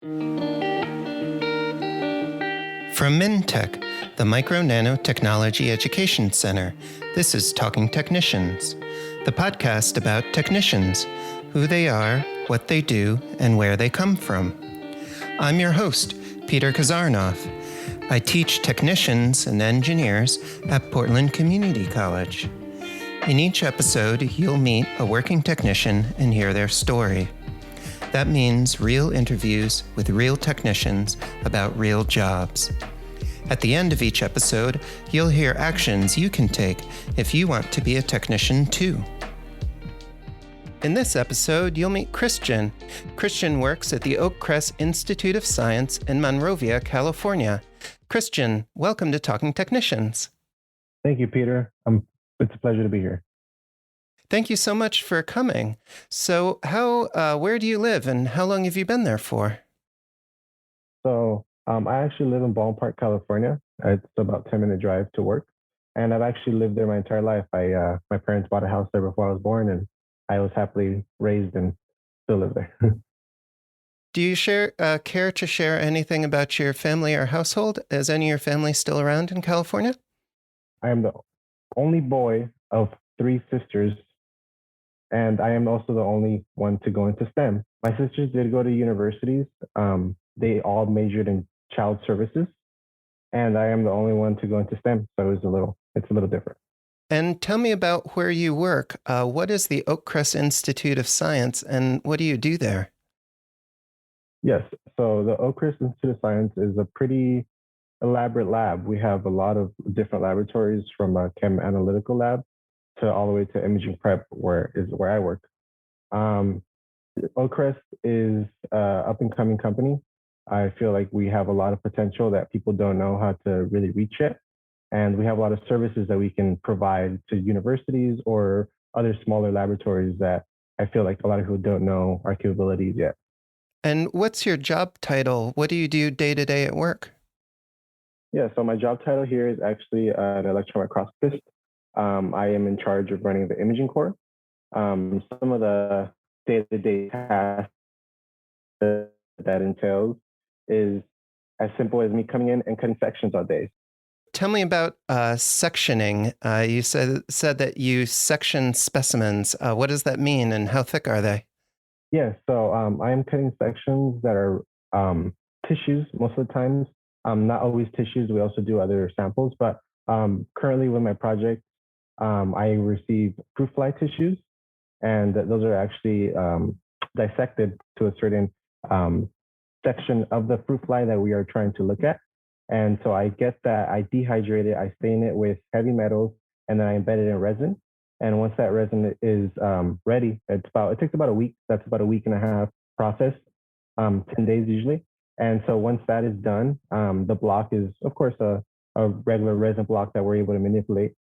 From MinTech, the Micro Nano Technology Education Center, this is Talking Technicians, the podcast about technicians, who they are, what they do, and where they come from. I'm your host, Peter Kazarnoff. I teach technicians and engineers at Portland Community College. In each episode, you'll meet a working technician and hear their story. That means real interviews with real technicians about real jobs. At the end of each episode, you'll hear actions you can take if you want to be a technician too. In this episode, you'll meet Cristian. Cristian works at the Crest Institute of Science in Monrovia, California. Cristian, welcome to Talking Technicians. Thank you, Peter. It's a pleasure to be here. Thank you so much for coming. So where do you live and how long have you been there for? So I actually live in Ballin Park, California. It's about a 10-minute drive to work. And I've actually lived there my entire life. My parents bought a house there before I was born, and I was happily raised and still live there. Do you care to share anything about your family or household? Is any of your family still around in California? I am the only boy of 3 sisters, and I am also the only one to go into STEM. My sisters did go to universities. They all majored in child services, and I am the only one to go into STEM. So it's a little different. And tell me about where you work. What is the Crest Institute of Science, and what do you do there? Yes, so the Crest Institute of Science is a pretty elaborate lab. We have a lot of different laboratories, from a chem analytical lab to all the way to imaging prep, where I work. Crest is an up-and-coming company. I feel like we have a lot of potential that people don't know how to really reach yet. And we have a lot of services that we can provide to universities or other smaller laboratories that I feel like a lot of people don't know our capabilities yet. And what's your job title? What do you do day to day at work? Yeah, so my job title here is actually an electron microscopist. I am in charge of running the imaging core. Some of the day-to-day tasks that entails is as simple as me coming in and cutting sections all day. Tell me about sectioning. You said that you section specimens. What does that mean, and how thick are they? Yeah, so I am cutting sections that are tissues most of the times. Not always tissues. We also do other samples, but currently with my project, I receive fruit fly tissues, and those are actually dissected to a certain section of the fruit fly that we are trying to look at. And so I get that, I dehydrate it, I stain it with heavy metals, and then I embed it in resin. And once that resin is ready, it takes about a week. That's about a week and a half process, 10 days usually. And so once that is done, the block is, of course, a regular resin block that we're able to manipulate.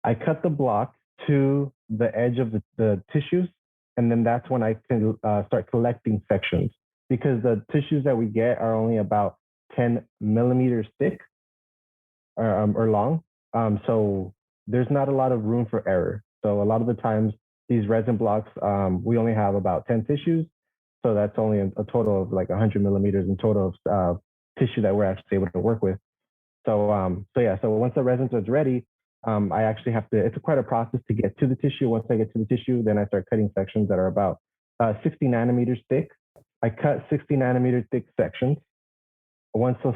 I cut the block to the edge of the tissues, and then that's when I can start collecting sections, because the tissues that we get are only about 10 millimeters thick or long. So there's not a lot of room for error. So a lot of the times, these resin blocks, we only have about 10 tissues. So that's only a total of like 100 millimeters in total of tissue that we're actually able to work with. So once the resin is ready, I actually have to, it's quite a process to get to the tissue. Once I get to the tissue, then I start cutting sections that are about 60 nanometers thick. I cut 60 nanometer thick sections. Once those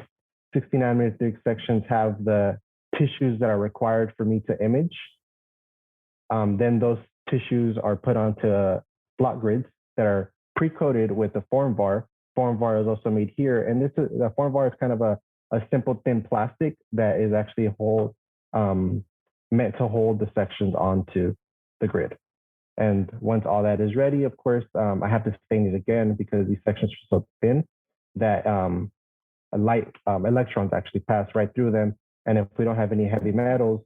60 nanometer thick sections have the tissues that are required for me to image, then those tissues are put onto block grids that are pre-coated with a form bar. Form bar is also made here, and the form bar is kind of a simple thin plastic that is actually meant to hold the sections onto the grid. And once all that is ready, of course, I have to stain it again, because these sections are so thin that light electrons actually pass right through them. And if we don't have any heavy metals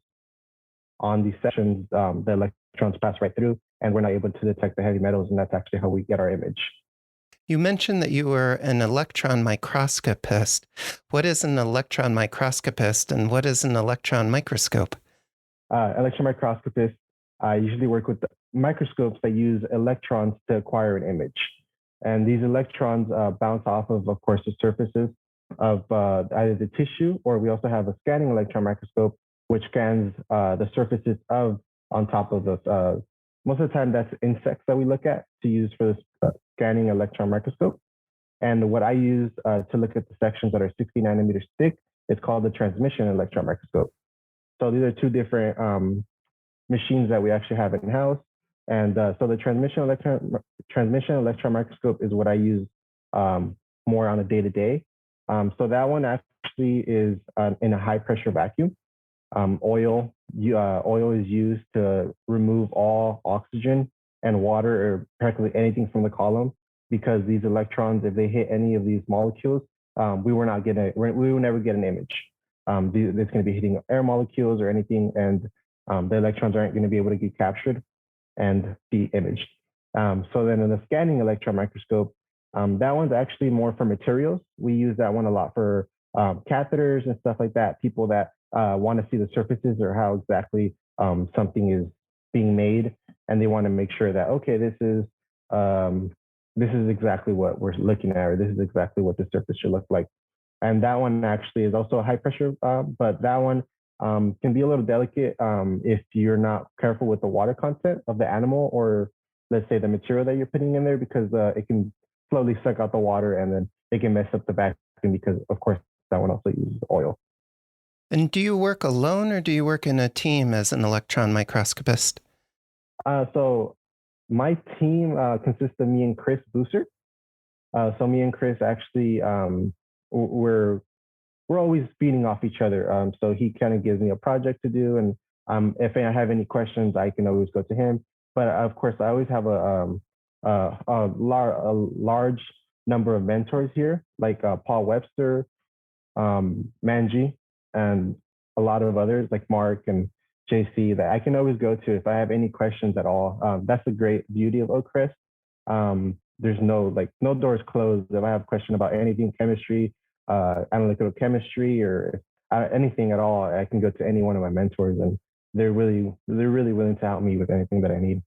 on these sections, the electrons pass right through, and we're not able to detect the heavy metals, and that's actually how we get our image. You mentioned that you were an electron microscopist. What is an electron microscopist, and what is an electron microscope? Electron microscopists usually work with microscopes that use electrons to acquire an image. And these electrons bounce off of course, the surfaces of either the tissue, or we also have a scanning electron microscope, which scans the surfaces of on top of the. Most of the time, that's insects that we look at to use for this scanning electron microscope. And what I use to look at the sections that are 60 nanometers thick is called the transmission electron microscope. So these are two different machines that we actually have in house. And so the transmission electron microscope is what I use more on a day to day. So that one actually is in a high pressure vacuum. Oil is used to remove all oxygen and water or practically anything from the column, because these electrons, if they hit any of these molecules, we will never get an image. It's going to be hitting air molecules or anything, and the electrons aren't going to be able to get captured and be imaged. So then in the scanning electron microscope, that one's actually more for materials. We use that one a lot for catheters and stuff like that. People that want to see the surfaces or how exactly something is being made, and they want to make sure that, okay, this is exactly what we're looking at, or this is exactly what the surface should look like. And that one actually is also a high pressure, but that one can be a little delicate if you're not careful with the water content of the animal, or let's say the material that you're putting in there, because it can slowly suck out the water, and then it can mess up the vacuum, because of course that one also uses oil. And do you work alone, or do you work in a team as an electron microscopist? So my team consists of me and Chris Booster. So me and Chris actually we're always feeding off each other. So he kind of gives me a project to do, and if I have any questions, I can always go to him. But of course, I always have a large number of mentors here, like Paul Webster, Manji, and a lot of others like Mark and JC, that I can always go to if I have any questions at all. That's the great beauty of Crest. There's no doors closed. If I have a question about anything chemistry, analytical chemistry, or anything at all, I can go to any one of my mentors, and they're really willing to help me with anything that I need.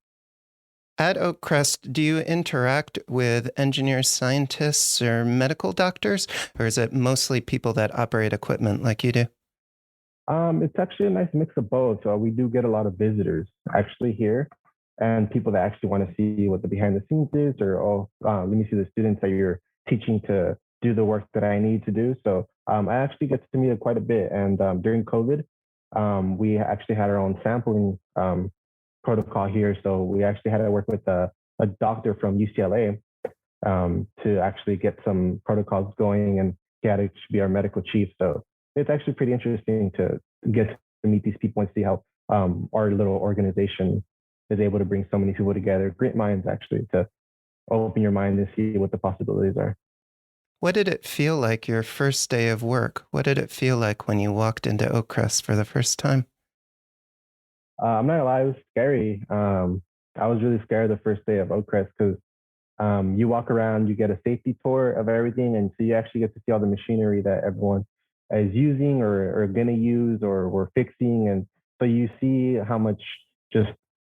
At Oak Crest, do you interact with engineers, scientists, or medical doctors, or is it mostly people that operate equipment like you do? It's actually a nice mix of both. So we do get a lot of visitors actually here, and people that actually want to see what the behind the scenes is, or let me see the students that you're teaching to do the work that I need to do. So I actually get to meet it quite a bit. And during COVID, we actually had our own sampling protocol here. So we actually had to work with a doctor from UCLA to actually get some protocols going, and he had to be our medical chief. So it's actually pretty interesting to get to meet these people and see how our little organization is able to bring so many people together. Great minds, actually, to open your mind and see what the possibilities are. What did it feel like your first day of work? What did it feel like when you walked into Oak Crest for the first time? I'm not gonna lie, it was scary. I was really scared the first day of Oak Crest, because you walk around, you get a safety tour of everything, and so you actually get to see all the machinery that everyone is using or going to use, or we're fixing. And so you see how much just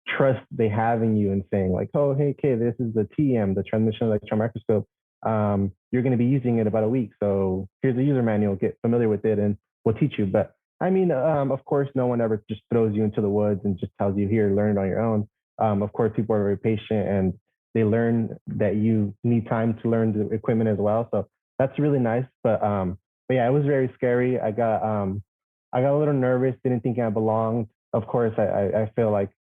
trust they have in you, and saying like, oh, hey, okay, this is the TM, the transmission electron microscope. You're going to be using it about a week. So here's the user manual, get familiar with it, and we'll teach you. But I mean, of course, no one ever just throws you into the woods and just tells you, here, learn it on your own. Of course, people are very patient, and they learn that you need time to learn the equipment as well. So that's really nice. But yeah, it was very scary. I got a little nervous, didn't think I belonged. Of course, I feel like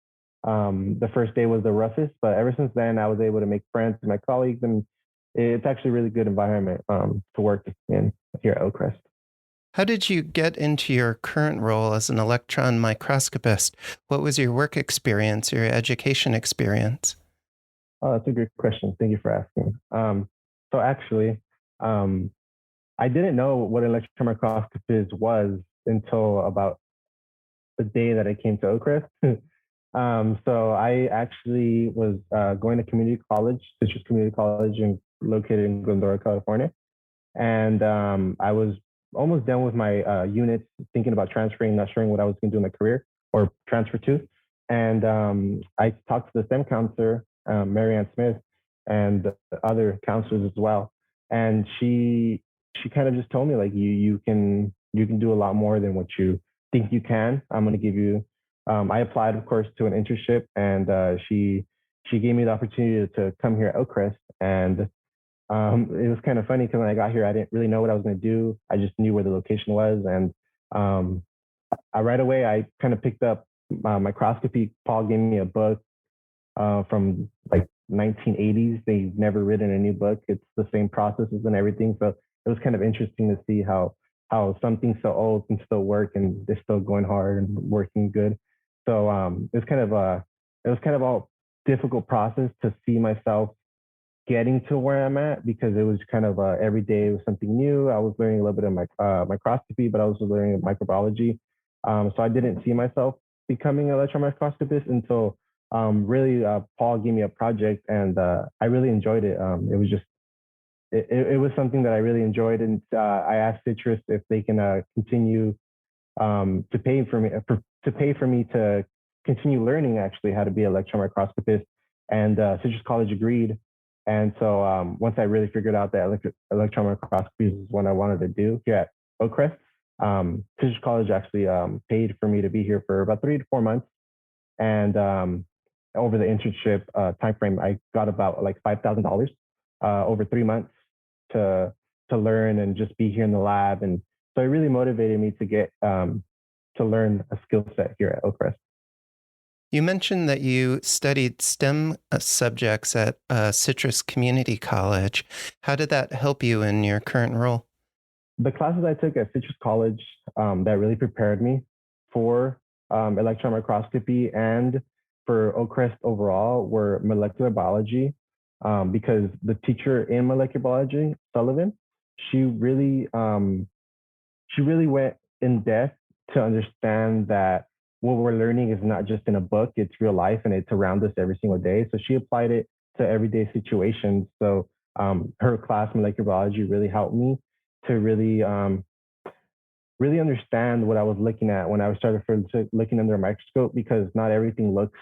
the first day was the roughest, but ever since then, I was able to make friends with my colleagues, and it's actually a really good environment to work in here at Oak Crest. How did you get into your current role as an electron microscopist? What was your work experience, your education experience? Oh, that's a good question. Thank you for asking. So actually, I didn't know what an electron microscopist was until about the day that I came to Oak Crest. So I actually was going to community college, Citrus Community College, located in Glendora, California. And I was almost done with my units, thinking about transferring, not sure what I was going to do in my career or transfer to. And I talked to the STEM counselor, Mary Ann Smith, and the other counselors as well. And she kind of just told me like you can do a lot more than what you think you can. I'm going to give you. I applied, of course, to an internship, and she gave me the opportunity to come here at Crest. And it was kind of funny because when I got here, I didn't really know what I was going to do. I just knew where the location was, and um, right away I kind of picked up microscopy. Paul gave me a book from like 1980s. They've never written a new book. It's the same processes and everything. So it was kind of interesting to see how something so old can still work and they're still going hard and working good. So it was kind of a difficult process to see myself getting to where I'm at because it was kind of every day it was something new. I was learning a little bit of microscopy, but I was learning microbiology. So I didn't see myself becoming an electron microscopist until really Paul gave me a project and I really enjoyed it. It was just it was something that I really enjoyed, and I asked Citrus if they can continue to pay for me to continue learning actually how to be an electron microscopist, and Citrus College agreed. And so once I really figured out that electron microscopy is what I wanted to do here at Crest, Citrus College actually paid for me to be here for about 3 to 4 months. And over the internship time frame, I got about like $5,000 over 3 months to learn and just be here in the lab. And so it really motivated me to get to learn a skill set here at Crest. You mentioned that you studied STEM subjects at Citrus Community College. How did that help you in your current role? The classes I took at Citrus College that really prepared me for electron microscopy and for Crest overall were molecular biology, because the teacher in molecular biology, Sullivan, she really went in depth to understand that what we're learning is not just in a book, it's real life and it's around us every single day. So she applied it to everyday situations. So her class, molecular biology, really helped me to really understand what I was looking at when I started looking under a microscope, because not everything looks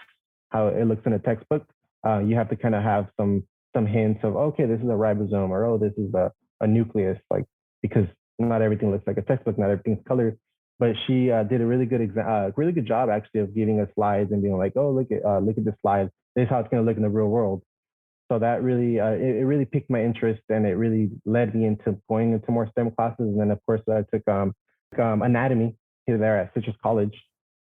how it looks in a textbook. You have to kind of have some hints of, okay, this is a ribosome, or oh, this is a nucleus, like, because not everything looks like a textbook, not everything's colored. But she did a really good job actually of giving us slides and being like, oh, look at this slide. This is how it's going to look in the real world. So that really it really piqued my interest, and it really led me into going into more STEM classes. And then of course I took anatomy here there at Citrus College,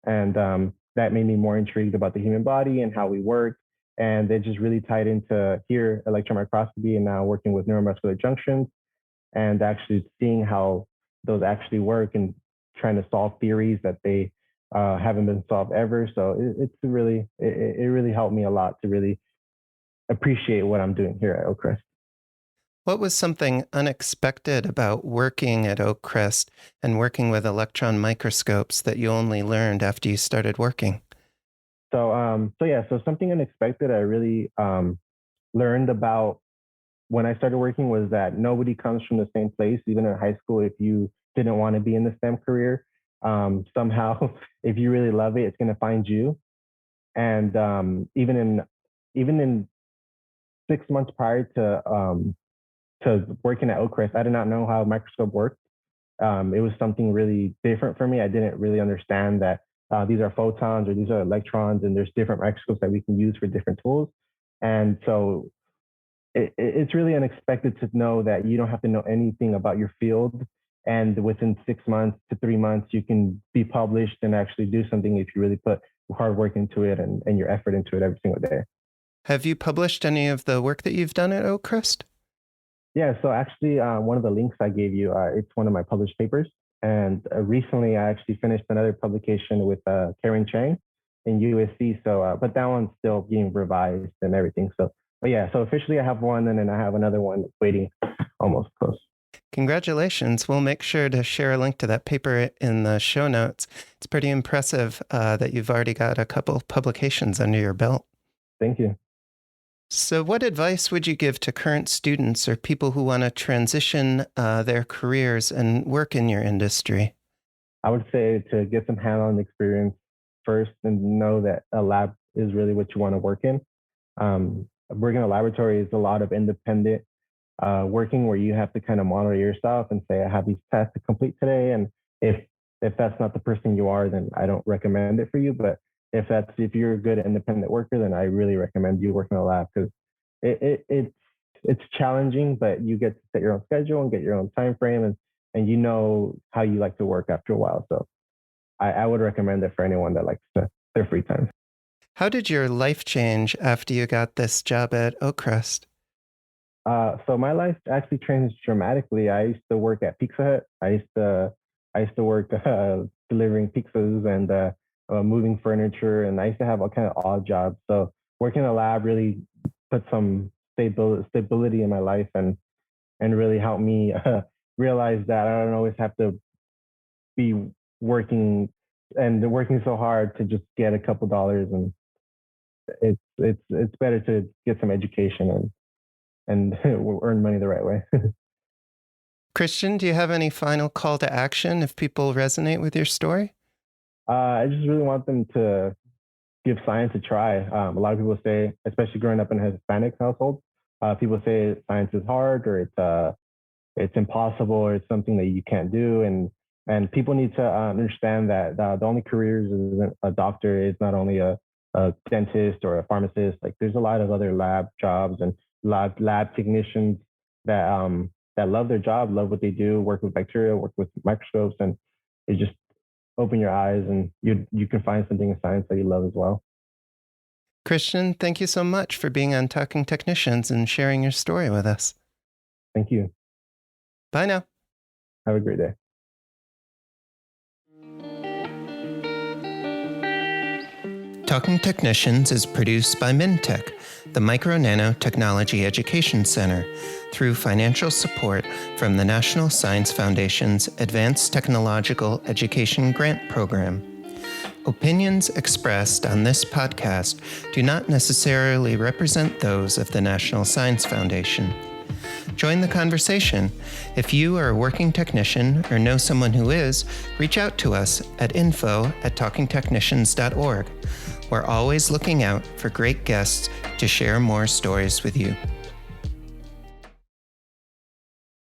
and that made me more intrigued about the human body and how we work. And it just really tied into here electron microscopy, and now working with neuromuscular junctions and actually seeing how those actually work and trying to solve theories that they haven't been solved ever. So it really helped me a lot to really appreciate what I'm doing here at Crest. What was something unexpected about working at Crest and working with electron microscopes that you only learned after you started working? So something unexpected I really learned about when I started working was that nobody comes from the same place. Even in high school, if you didn't want to be in the STEM career, somehow, if you really love it, it's going to find you. And even in 6 months prior to working at Crest, I did not know how a microscope worked. It was something really different for me. I didn't really understand that these are photons or these are electrons, and there's different microscopes that we can use for different tools. And so it's really unexpected to know that you don't have to know anything about your field. And within 6 months to 3 months, you can be published and actually do something if you really put hard work into it and your effort into it every single day. Have you published any of the work that you've done at Crest? Yeah, so actually, one of the links I gave you, it's one of my published papers. And recently, I actually finished another publication with Karen Chang in USC. So, but that one's still being revised and everything. So, but yeah, so officially I have one, and then I have another one waiting, almost close. Congratulations. We'll make sure to share a link to that paper in the show notes. It's pretty impressive that you've already got a couple of publications under your belt. Thank you. So what advice would you give to current students or people who want to transition their careers and work in your industry? I would say to get some hands-on experience first and know that a lab is really what you want to work in. working in a laboratory is a lot of independent working where you have to kind of monitor yourself and say, I have these tests to complete today. And if that's not the person you are, then I don't recommend it for you. But if you're a good independent worker, then I really recommend you working in a lab because it's challenging, but you get to set your own schedule and get your own time frame and you know how you like to work after a while. So I would recommend it for anyone that likes their free time. How did your life change after you got this job at Crest? So my life actually changed dramatically. I used to work at Pizza Hut. I used to work delivering pizzas and moving furniture, and I used to have all kind of odd jobs. So working in a lab really put some stability in my life and really helped me realize that I don't always have to be working so hard to just get a couple dollars, and it's better to get some education and earn money the right way. Cristian, do you have any final call to action if people resonate with your story? I just really want them to give science a try. A lot of people say, especially growing up in a Hispanic household, people say science is hard or it's impossible or it's something that you can't do. And people need to understand that the only careers is a doctor is not only a dentist or a pharmacist. Like there's a lot of other lab jobs and lab technicians that love their job, love what they do, work with bacteria, work with microscopes, and it just open your eyes and you can find something in science that you love as well. Cristian, thank you so much for being on Talking Technicians and sharing your story with us. Thank you. Bye now. Have a great day. Talking Technicians is produced by MNT-EC, the Micro-Nano Technology Education Center, through financial support from the National Science Foundation's Advanced Technological Education Grant Program. Opinions expressed on this podcast do not necessarily represent those of the National Science Foundation. Join the conversation. If you are a working technician or know someone who is, reach out to us at info@talkingtechnicians.org. We're always looking out for great guests to share more stories with you.